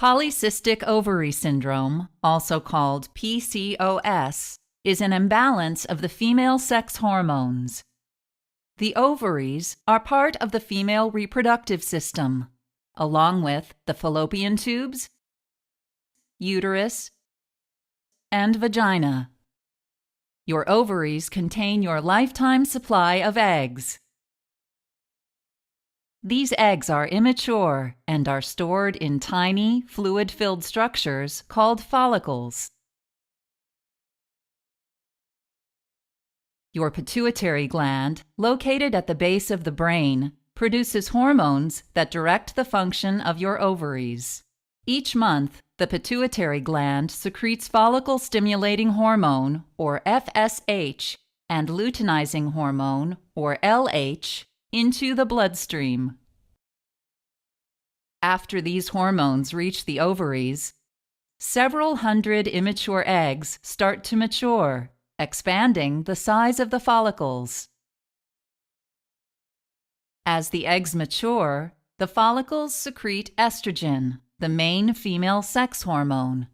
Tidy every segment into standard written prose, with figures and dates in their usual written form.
Polycystic ovary syndrome, also called PCOS, is an imbalance of the female sex hormones. The ovaries are part of the female reproductive system, along with the fallopian tubes, uterus, and vagina. Your ovaries contain your lifetime supply of eggs. These eggs are immature and are stored in tiny, fluid-filled structures called follicles. Your pituitary gland, located at the base of the brain, produces hormones that direct the function of your ovaries. Each month, the pituitary gland secretes follicle-stimulating hormone, or FSH, and luteinizing hormone, or LH, into the bloodstream. After these hormones reach the ovaries, several hundred immature eggs start to mature, expanding the size of the follicles. As the eggs mature, the follicles secrete estrogen, the main female sex hormone.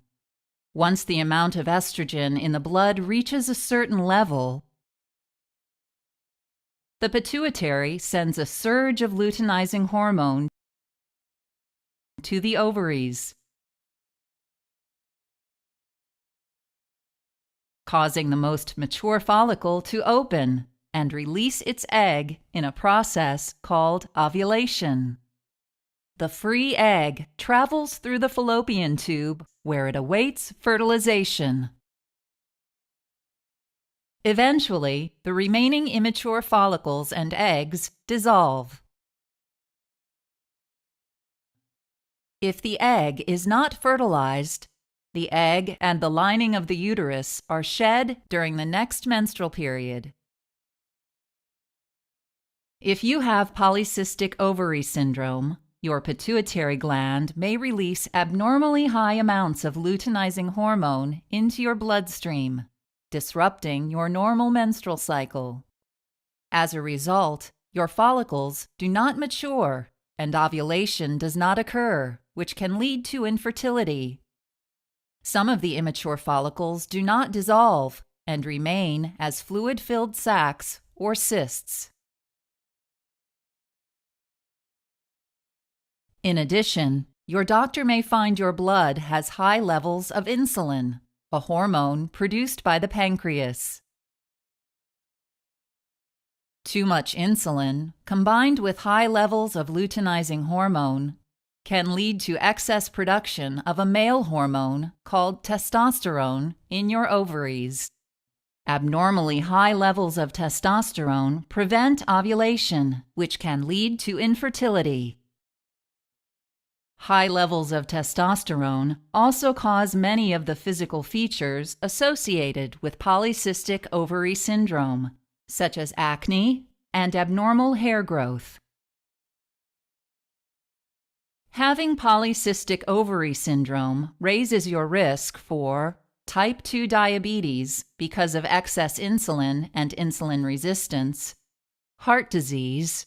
Once the amount of estrogen in the blood reaches a certain level, the pituitary sends a surge of luteinizing hormone to the ovaries, causing the most mature follicle to open and release its egg in a process called ovulation. The free egg travels through the fallopian tube where it awaits fertilization. Eventually, the remaining immature follicles and eggs dissolve. If the egg is not fertilized, the egg and the lining of the uterus are shed during the next menstrual period. If you have polycystic ovary syndrome, your pituitary gland may release abnormally high amounts of luteinizing hormone into your bloodstream, disrupting your normal menstrual cycle. As a result, your follicles do not mature and ovulation does not occur, which can lead to infertility. Some of the immature follicles do not dissolve and remain as fluid-filled sacs or cysts. In addition, your doctor may find your blood has high levels of insulin, a hormone produced by the pancreas. Too much insulin, combined with high levels of luteinizing hormone, can lead to excess production of a male hormone called testosterone in your ovaries. Abnormally high levels of testosterone prevent ovulation, which can lead to infertility. High levels of testosterone also cause many of the physical features associated with polycystic ovary syndrome, such as acne and abnormal hair growth. Having polycystic ovary syndrome raises your risk for type 2 diabetes because of excess insulin and insulin resistance, heart disease,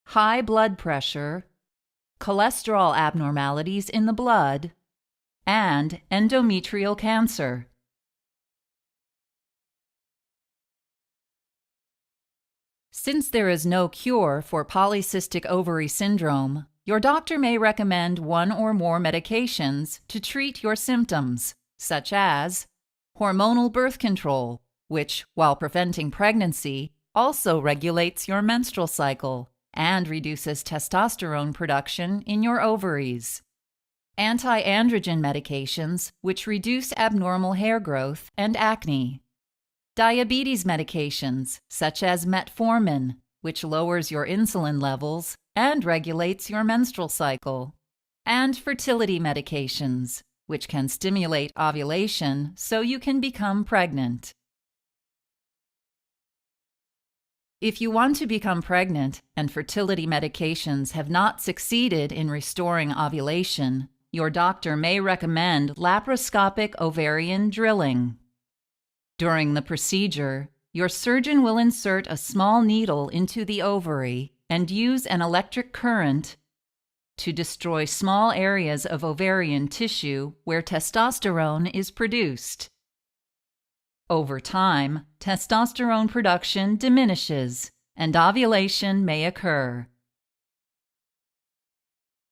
high blood pressure, cholesterol abnormalities in the blood, and endometrial cancer. Since there is no cure for polycystic ovary syndrome, your doctor may recommend one or more medications to treat your symptoms, such as hormonal birth control, which, while preventing pregnancy, also regulates your menstrual cycle and reduces testosterone production in your ovaries. Anti-androgen medications, which reduce abnormal hair growth and acne. Diabetes medications, such as metformin, which lowers your insulin levels and regulates your menstrual cycle. And fertility medications, which can stimulate ovulation so you can become pregnant. If you want to become pregnant and fertility medications have not succeeded in restoring ovulation, your doctor may recommend laparoscopic ovarian drilling. During the procedure, your surgeon will insert a small needle into the ovary and use an electric current to destroy small areas of ovarian tissue where testosterone is produced. Over time, testosterone production diminishes and ovulation may occur,